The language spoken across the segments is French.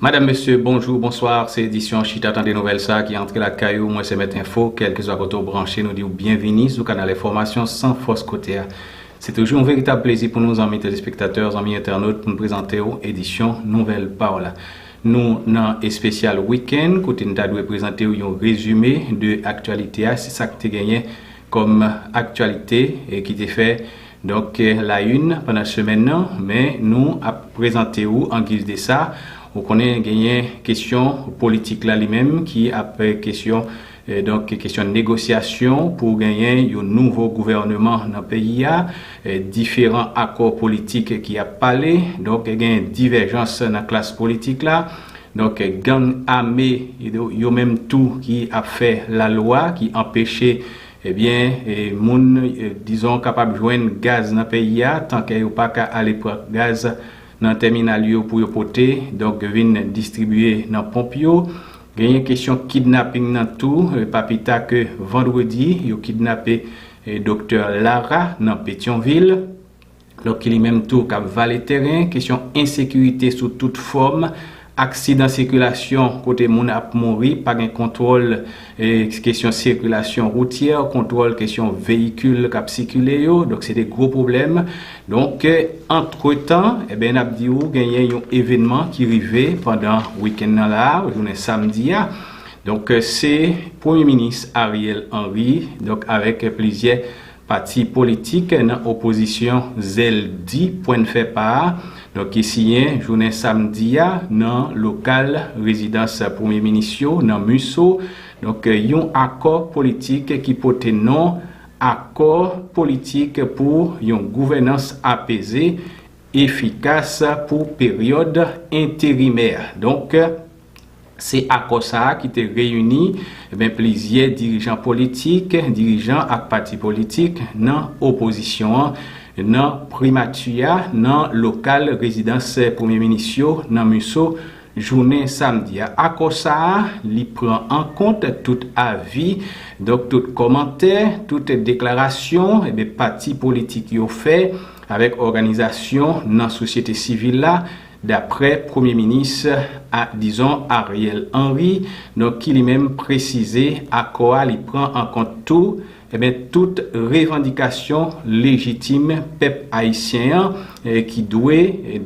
Madame, monsieur, bonjour, bonsoir. C'est édition Chita des nouvelles ça qui entre la caillou. Moi, c'est Mettre Info. Quel que soit votre branché, nous disons bienvenue sur le canal Information sans fausse côté. C'est toujours un véritable plaisir pour nous, amis téléspectateurs, amis internautes, pour nous présenter aux éditions Nouvelles Paroles. Nous, dans un spécial week-end, côté nous avons présenter un résumé de l'actualité. C'est ça que tu gagné comme actualité et qui t'est fait. Donc, la une pendant la semaine, mais nous avons présenté en guise de ça. On connaît gagné question politique là lui-même qui après question question de négociation pour gagner un nouveau gouvernement dans le pays différents accords politiques qui a parlé donc il y a une divergence dans la classe politique là donc gang armé yo même tout qui a fait la loi qui empêchait disons capable de joindre gaz dans le pays tant qu'il n'y a pas qu'à aller pour gaz dans le terminal pour porter donc vient distribuer dans pompe yo gagne question kidnapping dans tout papita que vendredi yo kidnappé docteur Lara dans Pétionville donc il est même tout cap valet terrain question insécurité sous toute forme accident circulation côté moun a mouri pas un contrôle question circulation routière contrôle question véhicule cap circuler donc c'est des gros problèmes donc entre temps n'a dit ou gagné un événement qui arrivait pendant week-end là journée samedi donc c'est premier ministre Ariel Henry donc avec plusieurs parti politique dans opposition Zeldi point fait part donc ici journée samedi dans local résidence premier ministre dans Musso donc un accord politique qui porte nom accord politique pour une gouvernance apaisée efficace pour période intérimaire donc c'est à cause ça qui te réunit plusieurs dirigeants politiques, dirigeants et partis politiques dans opposition, dans primature, dans local résidence premier ministre dans Musso journée samedi. À cause ça, il prend en compte tout avis, donc tout commentaire, toute déclaration et des partis politiques ont fait avec organisation dans la société civile là. D'après Premier ministre, disons Ariel Henry, donc qui lui-même précisé à quoi il prend en compte tout, toute revendication légitime peuple haïtien qui doit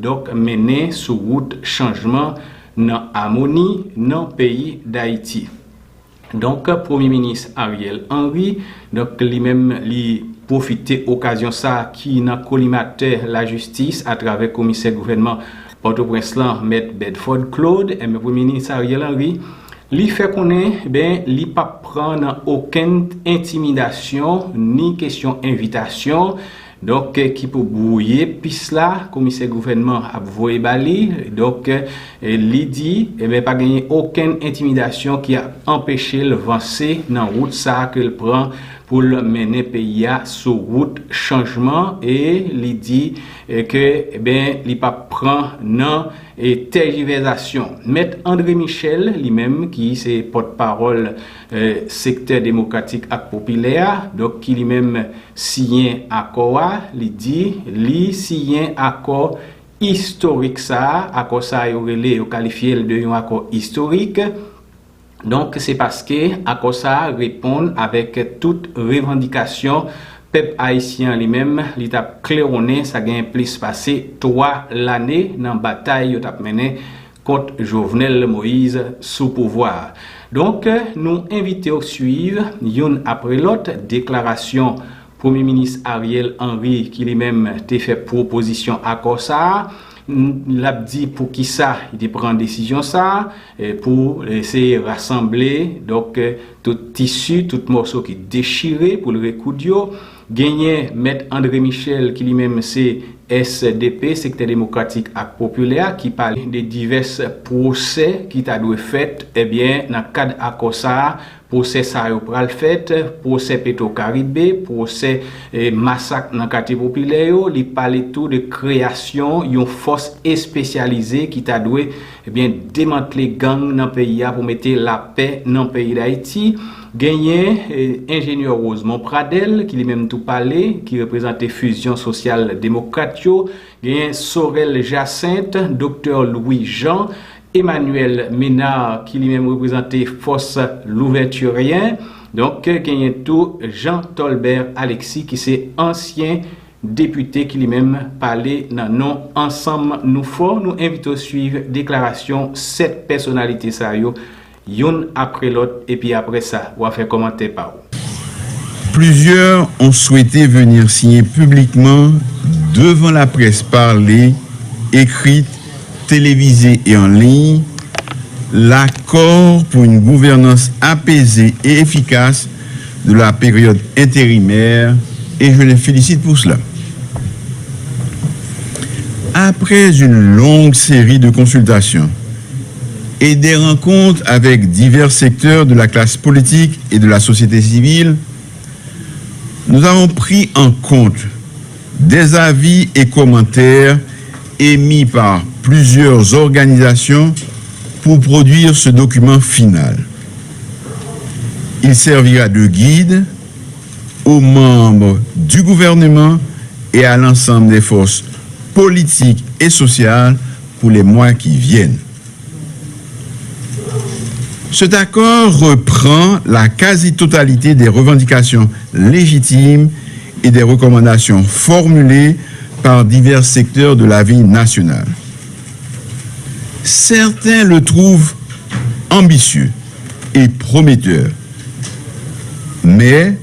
donc mener sur route changement dans harmonie dans le pays d'Haïti. Donc Premier ministre Ariel Henry, donc lui-même lui profiter occasion ça qui n'a collimaté la justice à travers commissaire gouvernement Port-au-Prince, M. Bedford Claude, et le Premier ministre Ariel Henry, lui fait connaître, lui pas prendre aucune intimidation ni question invitation. Donc, qui peut brouiller, puis là, commissaire gouvernement a voyé bali. Donc, lui dit, pas gagner aucune intimidation qui a empêché le avancer dans la route ça que prend pour le mener pays sur route changement et lui dit que il pas prend non et tergiversation. Maître André Michel lui-même qui c'est porte-parole secteur démocratique et populaire donc qui lui-même signé accord lui dit lui signé accord historique ça accord ça il qualifié de un accord historique. Donc, c'est parce que accord ça répond avec toute revendication peuple haïtien lui-même, il a claironné, ça gagne plus passé 3 l'année dans la bataille qu'il a menée contre Jovenel Moïse sous pouvoir. Donc, nous invitons à suivre, une après l'autre, déclaration Premier ministre Ariel Henry qui lui-même a fait proposition à ça. L'a dit pour qui ça il prend décision ça pour essayer de rassembler donc tout tissu tout morceau qui déchiré pour le recoudio gagner maître André Michel qui lui-même c'est SDP secteur démocratique et populaire qui parle de divers procès qui t'a dû fait dans le cadre accord ça procès ça pral fait procès Petro-Caribé procès massacre dans le quartier populaire il parle tout de création une force spécialisée qui t'a dû démanteler gang dans le pays pour mettre la paix dans le pays d'Haïti gagné ingénieur Rosemont Pradel qui lui-même tout parlé qui représentait Fusion Sociale Démocrate gagné Sorel Jacinthe docteur Louis Jean Emmanuel Ménard qui lui-même représentait Force Louverturien. Donc, il y a tout Jean Tolbert Alexis qui c'est ancien député qui lui-même parlait dans nom Ensemble nous fort. Nous invitons à suivre déclaration 7 personnalités ça yo, une après l'autre et puis après ça, on va faire commentaire par vous. Plusieurs ont souhaité venir signer publiquement devant la presse parlée, écrite, télévisée et en ligne l'accord pour une gouvernance apaisée et efficace de la période intérimaire et je les félicite pour cela. Après une longue série de consultations et des rencontres avec divers secteurs de la classe politique et de la société civile, nous avons pris en compte des avis et commentaires émis par plusieurs organisations pour produire ce document final. Il servira de guide aux membres du gouvernement et à l'ensemble des forces politiques et sociales pour les mois qui viennent. Cet accord reprend la quasi-totalité des revendications légitimes et des recommandations formulées par divers secteurs de la vie nationale. Certains le trouvent ambitieux et prometteur, mais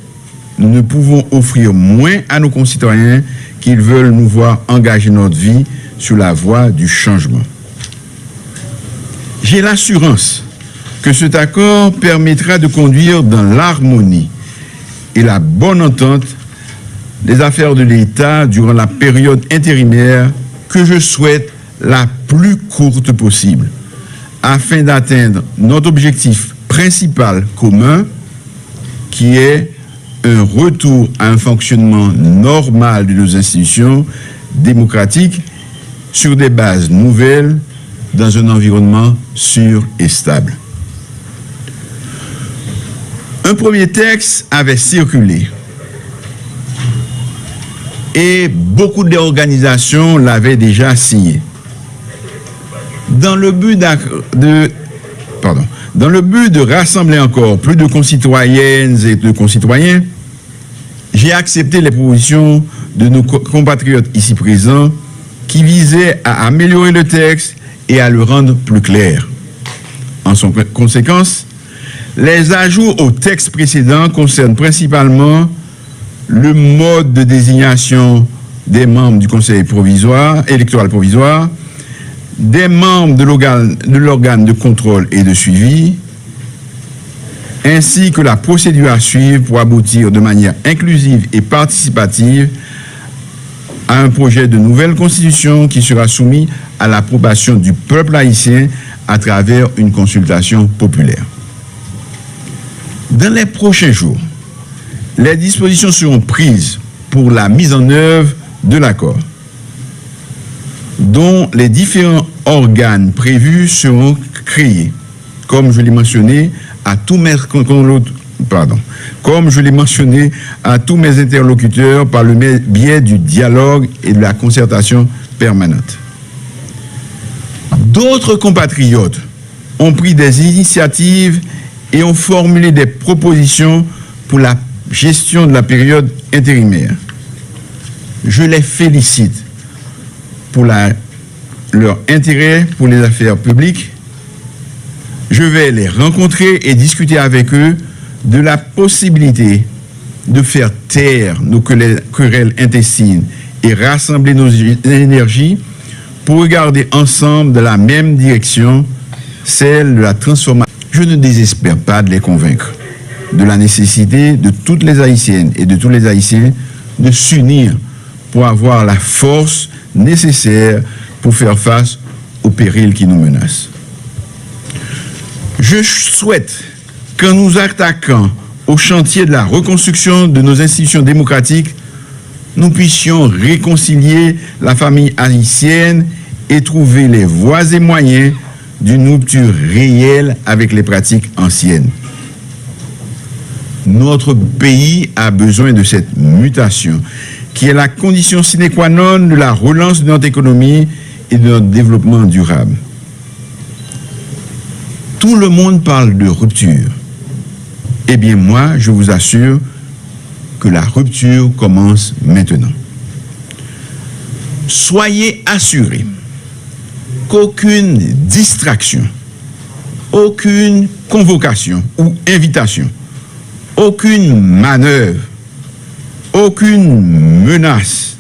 nous ne pouvons offrir moins à nos concitoyens qu'ils veulent nous voir engager notre vie sur la voie du changement. J'ai l'assurance que cet accord permettra de conduire dans l'harmonie et la bonne entente les affaires de l'État durant la période intérimaire que je souhaite la plus courte possible, afin d'atteindre notre objectif principal commun, qui est un retour à un fonctionnement normal de nos institutions démocratiques sur des bases nouvelles dans un environnement sûr et stable. Un premier texte avait circulé et beaucoup d'organisations l'avaient déjà signé. Dans le but de rassembler encore plus de concitoyennes et de concitoyens, j'ai accepté les propositions de nos compatriotes ici présents qui visaient à améliorer le texte et à le rendre plus clair. En conséquence, les ajouts au texte précédent concernent principalement le mode de désignation des membres du Conseil électoral provisoire, des membres de l'organe de contrôle et de suivi, ainsi que la procédure à suivre pour aboutir de manière inclusive et participative à un projet de nouvelle constitution qui sera soumis à l'approbation du peuple haïtien à travers une consultation populaire. Dans les prochains jours, les dispositions seront prises pour la mise en œuvre de l'accord, dont les différents organes prévus seront créés, comme je l'ai mentionné à tous mes interlocuteurs par le biais du dialogue et de la concertation permanente. D'autres compatriotes ont pris des initiatives et ont formulé des propositions pour la gestion de la période intérimaire. Je les félicite pour leur intérêt pour les affaires publiques. Je vais les rencontrer et discuter avec eux de la possibilité de faire taire nos querelles intestines et rassembler nos énergies pour regarder ensemble dans la même direction, celle de la transformation. Je ne désespère pas de les convaincre de la nécessité de toutes les Haïtiennes et de tous les Haïtiens de s'unir pour avoir la force nécessaire pour faire face aux périls qui nous menacent. Je souhaite qu'en nous attaquant au chantier de la reconstruction de nos institutions démocratiques, nous puissions réconcilier la famille haïtienne et trouver les voies et moyens d'une rupture réelle avec les pratiques anciennes. Notre pays a besoin de cette mutation qui est la condition sine qua non de la relance de notre économie et de notre développement durable. Tout le monde parle de rupture. Eh bien, moi, je vous assure que la rupture commence maintenant. Soyez assurés qu'aucune distraction, aucune convocation ou invitation, aucune manœuvre, aucune menace,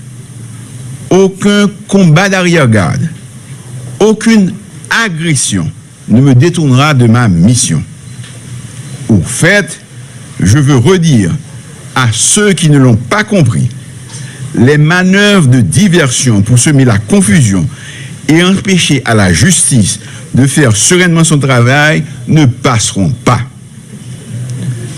aucun combat d'arrière-garde, aucune agression ne me détournera de ma mission. Au fait, je veux redire à ceux qui ne l'ont pas compris, les manœuvres de diversion pour semer la confusion et empêcher à la justice de faire sereinement son travail ne passeront pas.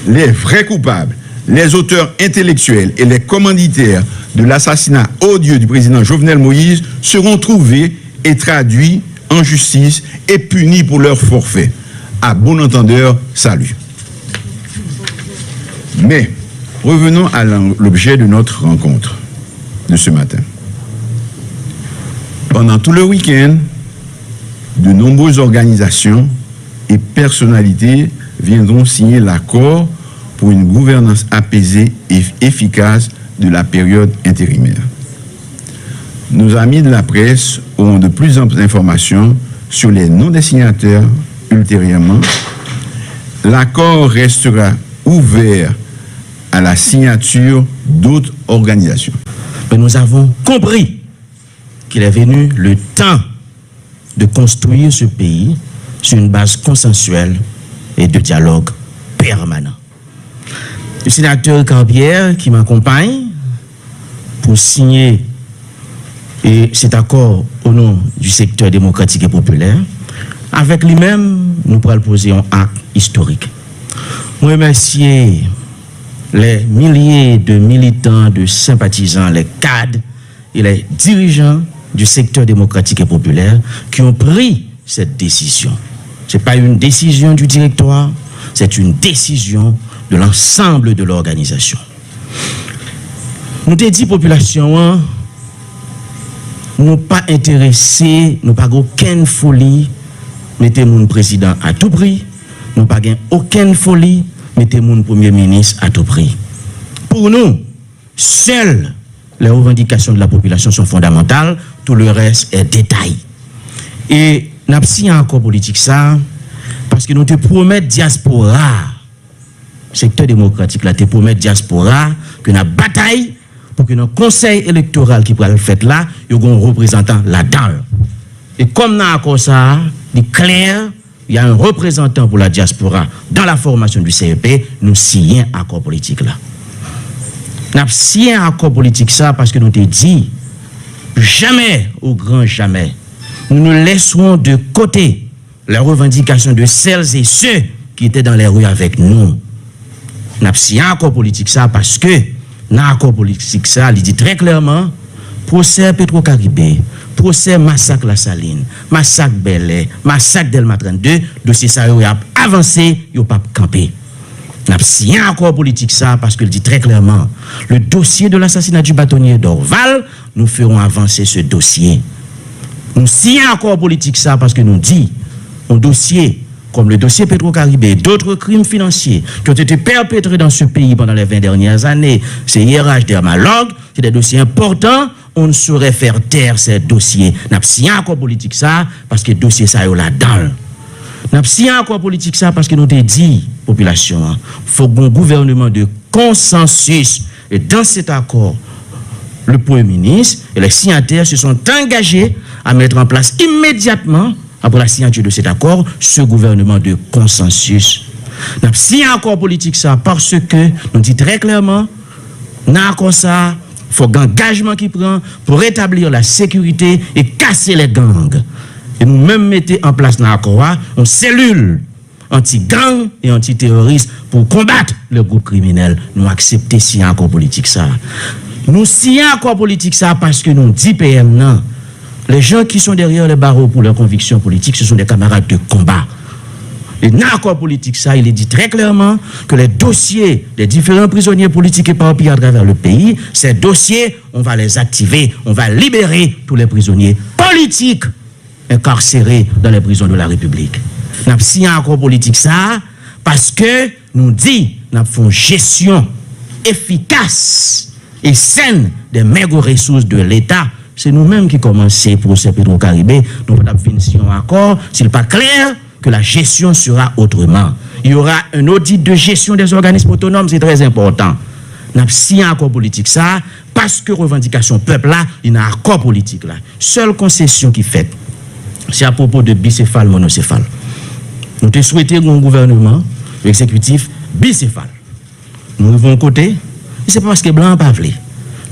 Les vrais coupables, les auteurs intellectuels et les commanditaires de l'assassinat odieux du président Jovenel Moïse seront trouvés et traduits en justice et punis pour leur forfait. À bon entendeur, salut. Mais revenons à l'objet de notre rencontre de ce matin. Pendant tout le week-end, de nombreuses organisations et personnalités viendront signer l'accord pour une gouvernance apaisée et efficace de la période intérimaire. Nos amis de la presse auront de plus amples informations sur les noms des signataires ultérieurement. L'accord restera ouvert à la signature d'autres organisations. Mais nous avons compris qu'il est venu le temps de construire ce pays sur une base consensuelle et de dialogue permanent. Le sénateur Carpierre qui m'accompagne pour signer cet accord au nom du secteur démocratique et populaire, avec lui-même, nous pourrons poser un acte historique. Je remercie les milliers de militants, de sympathisants, les cadres et les dirigeants du secteur démocratique et populaire qui ont pris cette décision. Ce n'est pas une décision du directoire, c'est une décision de l'ensemble de l'organisation. Nous avons dit population, nous pas intéressés, nous pas aucune folie, mettez mon président à tout prix, nous pas aucune folie, mettez mon premier ministre à tout prix. Pour nous, seules les revendications de la population sont fondamentales, tout le reste est détail. Et nous avons signé encore politique ça, parce que nous te promettons diaspora, secteur démocratique là, te promet diaspora, que nous bataille pour que notre conseil électoral qui pourra le faire là, il y a un représentant là-dedans. Et comme nous avons ça, il est clair, il y a un représentant pour la diaspora dans la formation du CEP, nous signons un accord politique là. Nous avons signé un accord politique ça parce que nous te dit, jamais, au grand jamais, nous ne laisserons de côté les revendications de celles et ceux qui étaient dans les rues avec nous. Nous avons signé un accord politique ça parce que dans l'accord politique ça, il dit très clairement, procès Petro-Caribé, procès massacre La Saline, massacre Bel-Air, massacre Delma 32, dossier ça a avancé, il n'a pas campé. Nous avons signé un accord politique ça parce qu'il dit très clairement, le dossier de l'assassinat du bâtonnier d'Orval, nous ferons avancer ce dossier. Nous signons un accord politique ça parce que nous dit, un dossier comme le dossier Petro-Caribé, d'autres crimes financiers qui ont été perpétrés dans ce pays pendant les 20 dernières années, c'est IRH Dermalogue, c'est des dossiers importants, on ne saurait faire taire ces dossiers. Nous avons signé un accord politique ça parce que le dossier ça est là-dedans. Nous avons signé un accord politique ça parce que nous avons dit, population, il faut un gouvernement de consensus. Et dans cet accord, le Premier ministre et les signataires se sont engagés à mettre en place immédiatement, après la signature de cet accord, ce gouvernement de consensus. Nous avons signé un accord politique ça parce que nous dit très clairement, dans l'accord ça, il faut un engagement qui prend pour rétablir la sécurité et casser les gangs. Et nous-mêmes mettons en place dans l'accord une cellule anti-gang et anti-terroriste pour combattre le groupe criminel. Nous acceptons signer un accord politique ça. Nous signons un accord politique ça parce que nous dit PM non. Les gens qui sont derrière les barreaux pour leurs convictions politiques, ce sont des camarades de combat. Et dans l'accord politique, ça, il est dit très clairement que les dossiers des différents prisonniers politiques éparpillés à travers le pays, ces dossiers, on va les activer, on va libérer tous les prisonniers politiques incarcérés dans les prisons de la République. Nous avons signé un accord politique ça parce que nous dit nous avons une gestion efficace et saine des maigres ressources de l'État. C'est nous-mêmes qui commençons pour ce Petro-Caribé. Nous avons fini un accord. S'il n'est pas clair, que la gestion sera autrement. Il y aura un audit de gestion des organismes autonomes, c'est très important. Nous avons signé un accord politique ça, parce que revendication peuple là, il y a un accord politique là. Seule concession qui fait, c'est à propos de bicéphale, monocéphale. Nous te souhaitons un gouvernement exécutif bicéphale. Nous avons un côté, c'est pas parce que blanc pas voulu.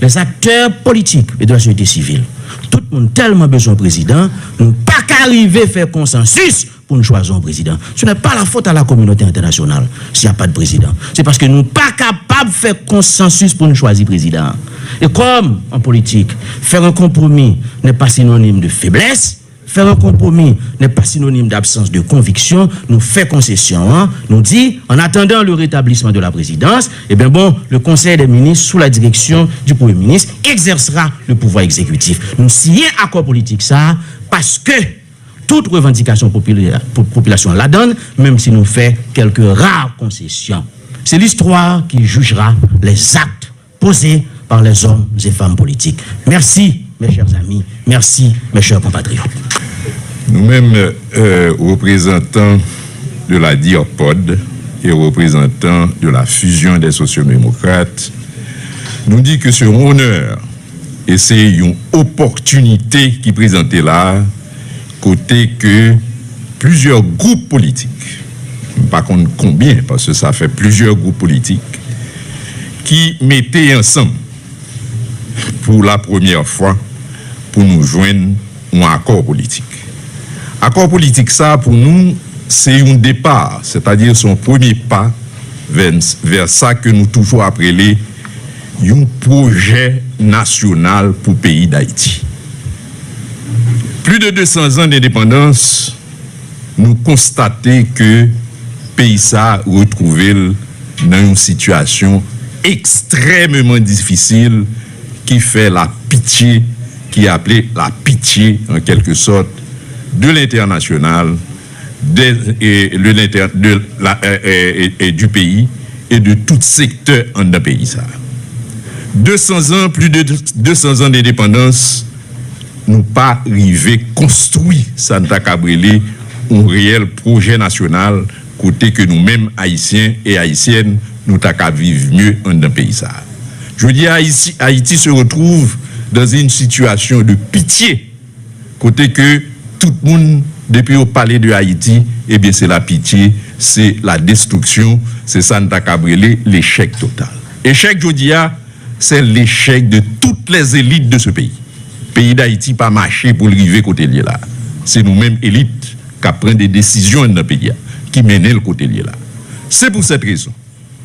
Les acteurs politiques et de la société civile, tout le monde tellement besoin de président, nous pas qu'arriver à faire consensus pour nous choisir un président. Ce n'est pas la faute à la communauté internationale s'il n'y a pas de président. C'est parce que nous ne sommes pas capables de faire consensus pour nous choisir président. Et comme en politique, faire un compromis n'est pas synonyme de faiblesse, faire un compromis n'est pas synonyme d'absence de conviction, nous fait concession, hein, nous dit, en attendant le rétablissement de la présidence, eh bien bon, le Conseil des ministres, sous la direction du Premier ministre, exercera le pouvoir exécutif. Nous signons accord politique ça, parce que toute revendication population la donne, même si nous fait quelques rares concessions. C'est l'histoire qui jugera les actes posés par les hommes et femmes politiques. Merci, mes chers amis. Merci, mes chers compatriotes. Nous-mêmes, représentants de la Diopode et représentants de la fusion des sociodémocrates, nous dit que c'est un honneur et c'est une opportunité qui présentait là, côté que plusieurs groupes politiques, pas contre combien, parce que ça fait plusieurs groupes politiques, qui mettaient ensemble pour la première fois pour nous joindre un accord politique. Accord politique, ça, pour nous, c'est un départ, c'est-à-dire son premier pas vers ça que nous toujours appelons un projet national pour le pays d'Haïti. Plus de 200 ans d'indépendance, nous constatons que le pays a retrouvé dans une situation extrêmement difficile qui fait la pitié, qui est appelée la pitié en quelque sorte de l'international, du pays et de tout secteur en un pays. 200 ans, plus de 200 ans d'indépendance, nous pas arrivé à construire Santa Cabrélé un réel projet national côté que nous-mêmes, Haïtiens et Haïtiennes, nous t'avons vivre mieux en un pays. Je veux dire, Haïti se retrouve dans une situation de pitié, côté que tout le monde, depuis au palais de Haïti, eh bien c'est la pitié, c'est la destruction, c'est Santa Cabrélé, l'échec total. Échec, je dis, c'est l'échec de toutes les élites de ce pays. Le pays d'Haïti pas marché pour arriver côté là. C'est nous-mêmes élites qui prennent des décisions dans le pays, qui mènent le côté là. C'est pour cette raison,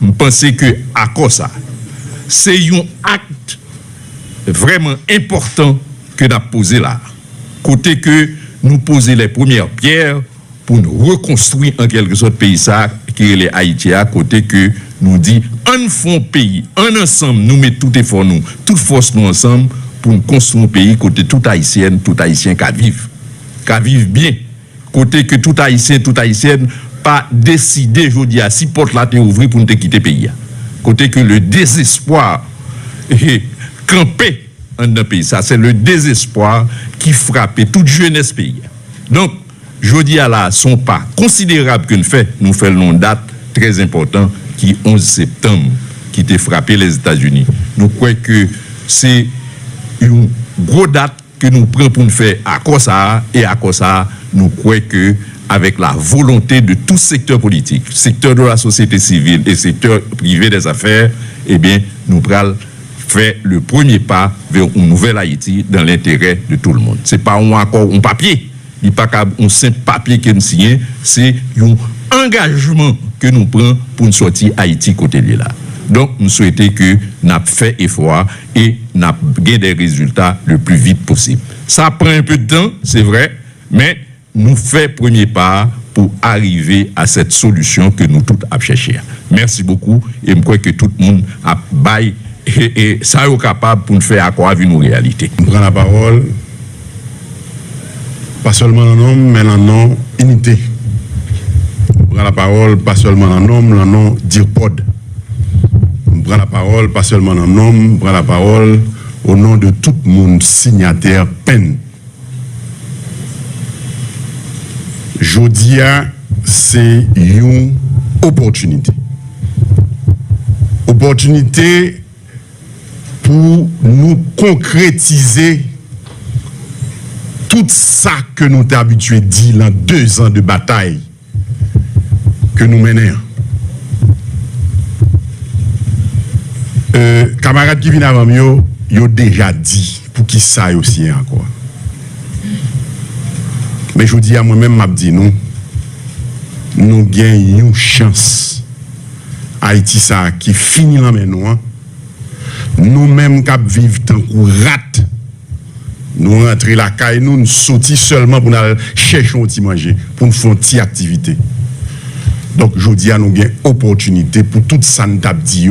je pense que à cause ça, c'est un acte vraiment important que nous avons posé là. Côté que nous poser les premières pierres pour nous reconstruire en quelque sorte pays ça qui est les Haïti à côté que nous dit un fond pays, un ensemble, nous mettons tout effort nous, toute force nous ensemble pour nous construire un pays côté tout haïtien qui vivent bien, côté que tout haïtienne pas décider aujourd'hui à si porte la terre ouvrir pour nous quitter pays. Côté que le désespoir est campé en un pays, ça c'est le désespoir qui frappe toute jeunesse pays. Donc, je dis à la son pas considérable que nous faisons une date très importante qui est 11 septembre, qui a frappé les États-Unis. Nous croyons que c'est une grosse date que nous prenons pour nous faire à quoi ça, et à quoi ça, nous croyons que avec la volonté de tout secteur politique, secteur de la société civile et secteur privé des affaires, eh bien, nous pourrons faire le premier pas vers une nouvelle Haïti dans l'intérêt de tout le monde. Ce n'est pas un accord, un papier, il n'y a pas un simple papier que nous signons, c'est un engagement que nous prenons pour nous sortir Haïti côté de là. Donc, nous souhaitons que nous avons fait effort et nous avons gagné des résultats le plus vite possible. Ça prend un peu de temps, c'est vrai, mais nous faisons premier pas pour arriver à cette solution que nous tous avons cherché. Merci beaucoup et je crois que tout le monde a baillé et ça est capable pour nous faire accord avec nos réalités. Je prends la parole, pas seulement en nom, mais en nom unité. prends la parole pas seulement en nom, le nom d'IRPOD. Je prends la parole pas seulement en nom, je prends la parole au nom de tout le monde signataire peine. Jodia, c'est une opportunité. Opportunité pour nous concrétiser tout ça que nous t'avons habitué à dire dans 2 ans de bataille que nous menons. Camarades qui viennent avant moi, ils ont déjà dit pour qui ça aussi encore. Mais je dis à moi-même, je dis nous gagnons une chance. Haïti ça qui finit là maintenant. Nous-mêmes qui vivons tant qu'on rate, nous rentrons la caille, nous sortons seulement pour nous chercher un petit manger, pour nous faire une petite activité. Donc je dis à nous gagnons opportunité pour tout ça nous dit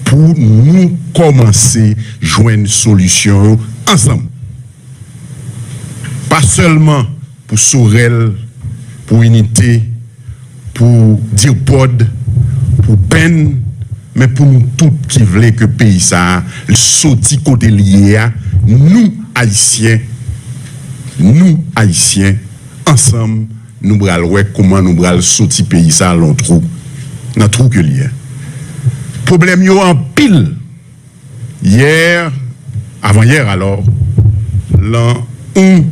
pour nous commencer à joindre une solution ensemble. Pas seulement pour Sorel, pour Unité, pour DIRPOD, pour PEN, mais pour nous tous qui voulons que le pays ça sorti côté lié, nous Haïtiens, ensemble, nous allons voir comment nous allons sortir pays ça dans le trou que lié. Problème yo en pile. Hier, avant-hier alors, une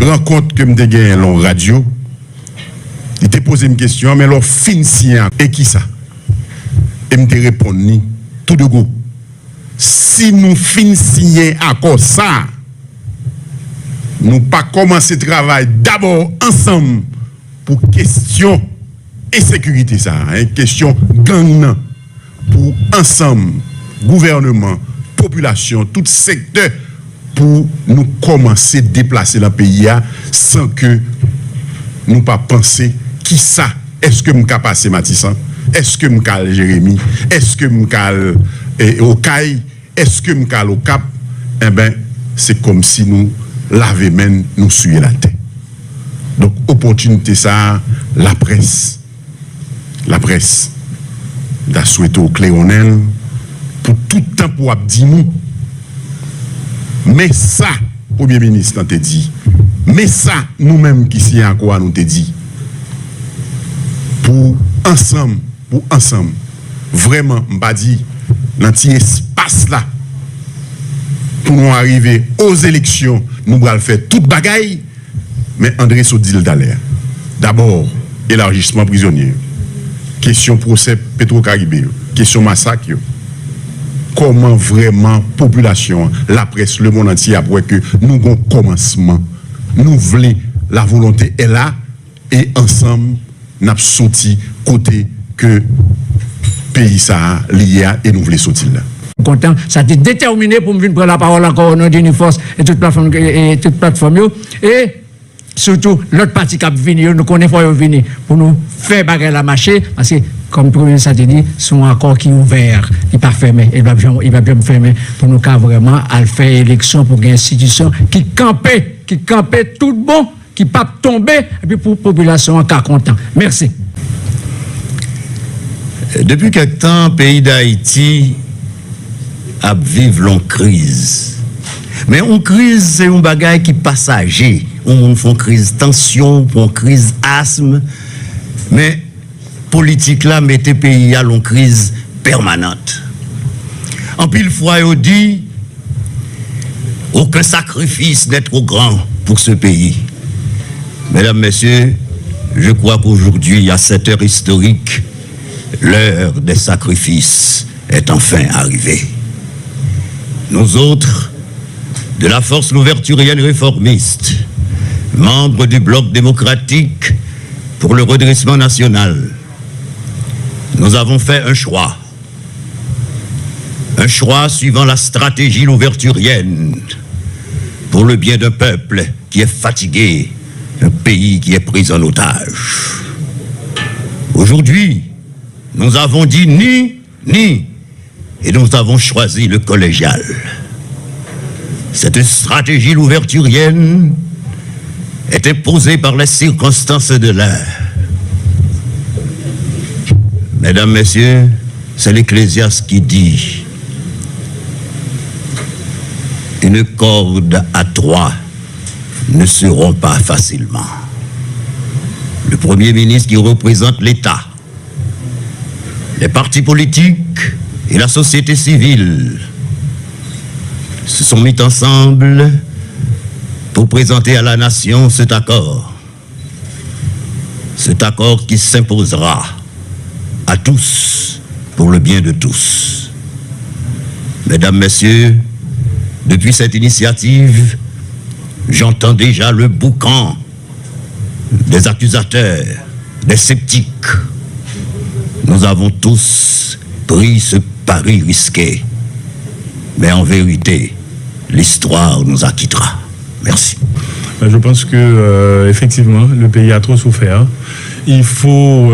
rencontre que je gagné en radio, il t'a posé une question, mais leur fin sien, et qui ça? Et me répondu tout de go. Si nous finissons à ça, nous pas commencer le travail d'abord ensemble pour question et sécurité ça, question gang pour ensemble, gouvernement, population, tout secteur pour nous commencer à déplacer le pays sans que nous pas penser qui ça, est-ce que nous sommes passé Matissan, est-ce que nous sommes Jérémy, est-ce que nous sommes Okaï, est-ce que nous sommes au Cap, eh bien, c'est comme si nous lavions même, nous suivions la tête. Donc, opportunité ça, la presse, d'a souhaité au Cléonel, pour tout le temps pour dire nous. Mais ça, Premier ministre t'a dit, mais ça, nous-mêmes qui sommes encore nous t'a dit, pour ensemble, vraiment, m'a dit, dans cet espace là, pour nous arriver aux élections, nous allons faire toute bagaille, mais André Sodil d'aller. D'abord, élargissement prisonnier, question procès Petro-Caribé, question massacre. Comment vraiment population, la presse, le monde entier après que nous avons commencement, nous voulons la volonté est là et ensemble nous avons sorti côté que pays ça lié et nous voulons sortir là. Content, ça a été déterminé pour me venir prendre la parole encore au nom d'Uniforce et toute plateforme et surtout l'autre parti qui a venu, nous connaissons venir pour nous faire bagarre la marché parce que comme le Premier ministre a dit, son accord qui est ouvert, il n'est pas fermé, il va bien me fermer pour nous vraiment faire élection pour une institution qui campait tout bon, qui ne pas tomber, et puis pour la population en cas content. Merci. Depuis quelque temps, le pays d'Haïti a vécu une crise. Mais une crise, c'est un bagage qui est passager. On fait une crise tension, une crise asthme. Mais politique là mette pays à une crise permanente. En pile fois, on dit aucun sacrifice n'est trop grand pour ce pays. Mesdames, Messieurs, je crois qu'aujourd'hui, à cette heure historique, l'heure des sacrifices est enfin arrivée. Nous autres, de la force louverturienne réformiste, membres du bloc démocratique pour le redressement national, nous avons fait un choix suivant la stratégie louverturienne pour le bien d'un peuple qui est fatigué, un pays qui est pris en otage. Aujourd'hui, nous avons dit ni, et nous avons choisi le collégial. Cette stratégie louverturienne est imposée par les circonstances de l'heure. Mesdames, Messieurs, c'est l'Ecclésiaste qui dit: une corde à trois ne se rompt pas facilement. Le Premier ministre qui représente l'État, les partis politiques et la société civile se sont mis ensemble pour présenter à la nation cet accord. Cet accord qui s'imposera à tous pour le bien de tous. Mesdames, Messieurs, depuis cette initiative, j'entends déjà le boucan des accusateurs, des sceptiques. Nous avons tous pris ce pari risqué. Mais en vérité, l'histoire nous acquittera. Merci. Je pense que effectivement, le pays a trop souffert. Il faut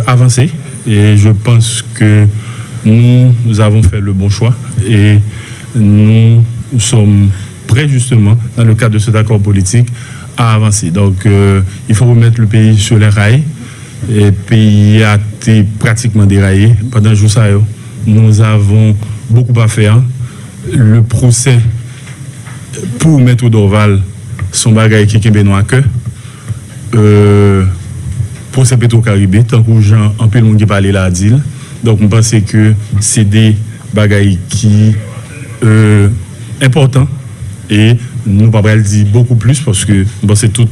avancer et je pense que nous avons fait le bon choix et nous sommes prêts justement, dans le cadre de cet accord politique, à avancer. Donc il faut remettre le pays sur les rails. Et le pays a été pratiquement déraillé pendant le jour ça. Nous avons beaucoup à faire. Le procès pour Maître Dorval, son bagage qui est bien à cœur. Procès Petro-Caribé, tant que gens en peu le monde qui parle là à dire. Donc, je pense que c'est des bagages qui importants et nous ne pouvons pas le dire beaucoup plus parce que c'est tout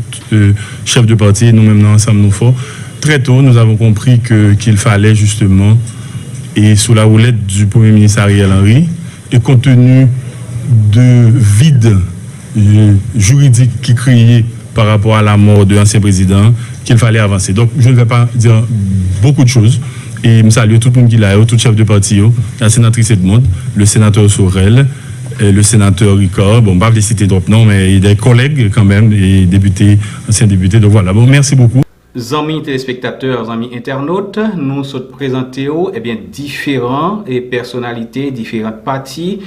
chef de parti, nous-mêmes ensemble nous faisons. Très tôt, nous avons compris qu'il fallait justement, et sous la houlette du Premier ministre Ariel Henry, et compte tenu de vide juridique qui criait par rapport à la mort de l'ancien président, qu'il fallait avancer. Donc, je ne vais pas dire beaucoup de choses. Et je salue tout le monde qui l'a, tout chef de parti, la sénatrice Edmond, le sénateur Sorel, le sénateur Ricard, bon, pas les citer d'autres noms, mais des collègues quand même, et députés, anciens députés. Donc voilà, bon, merci beaucoup. Amis téléspectateurs, amis internautes, nous sommes présentés différents personnalités, différentes parties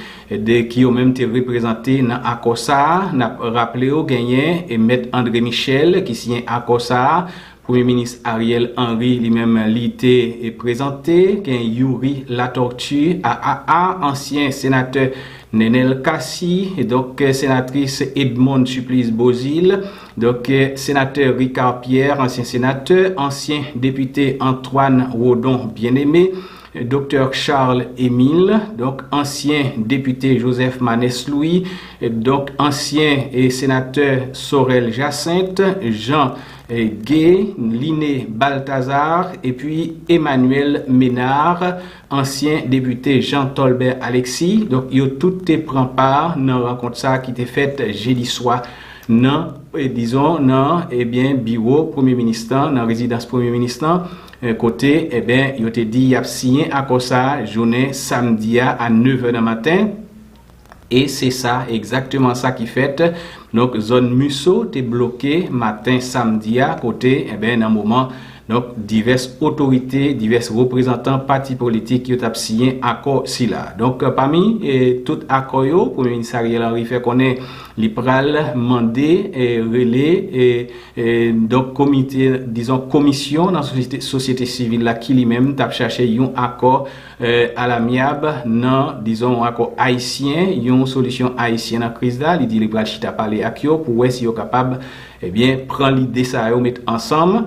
qui ont même été représentées dans l'ACOSA. Nous avons rappelé au gagné et M. André Michel qui signe ACOSA. Premier ministre Ariel Henry lui-même l'ité est présenté. Yuri Latortue, AAA, ancien sénateur Nenel Kassi, et donc sénatrice Edmond Supplice Bozil, donc sénateur Ricard Pierre, ancien sénateur, ancien député Antoine Rodon Bien-Aimé, Dr Charles Émile, donc ancien député Joseph Manès Louis, donc ancien sénateur Sorel Jacinthe, Jean Gay, Liné Balthazar, et puis Emmanuel Ménard, ancien député Jean Tolbert Alexis. Donc, ils ont tout prend part dans la rencontre ça qui était faite jeudi soir dans, disons, dans, bureau Premier ministre, dans résidence Premier ministre. Côté, ils ont dit, il y a signé à ça, journée samedi à 9h du matin. Et c'est ça, exactement ça qui fait. Donc, zone Musso est bloquée matin samedi à côté, dans un moment, donc diverses autorités, divers représentants, partis politiques qui ont signé accord si là. Donc, parmi tout accord, le Premier ministre Ariel Henry fait qu'on est libéral, mandé, relais, donc comité, disons commission dans la société civile là qui lui-même t'a cherché un accord à l'amiable, non, disons accord haïtien, une solution haïtienne en crise là, il dit libéral chita parler à Kyo pour voir si yo capable prendre l'idée ça et mettre ensemble.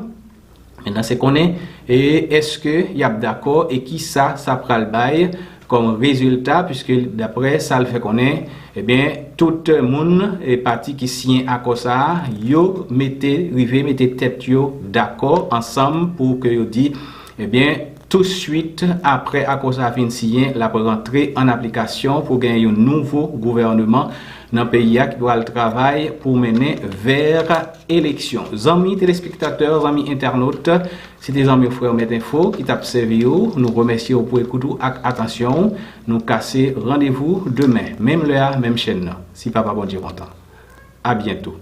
Maintenant c'est qu'on est et est-ce que y a d'accord et qui ça prend le bail comme résultat, puisque d'après ça le fait qu'on est, tout le monde est parti qui signe à ça, yo mettez tête yo d'accord ensemble pour que yo dit, tout de suite après à cause fin signé la rentrer en application pour gagner un nouveau gouvernement dans le pays qui doit le travail pour mener vers élection. Amis téléspectateurs, amis internautes, c'est des amis frères Met Info qui t'a servi. Nous remercions pour écouter avec attention. Nous casser rendez-vous demain, même l'heure, même chaîne. Si papa bon Dieu content. À bientôt.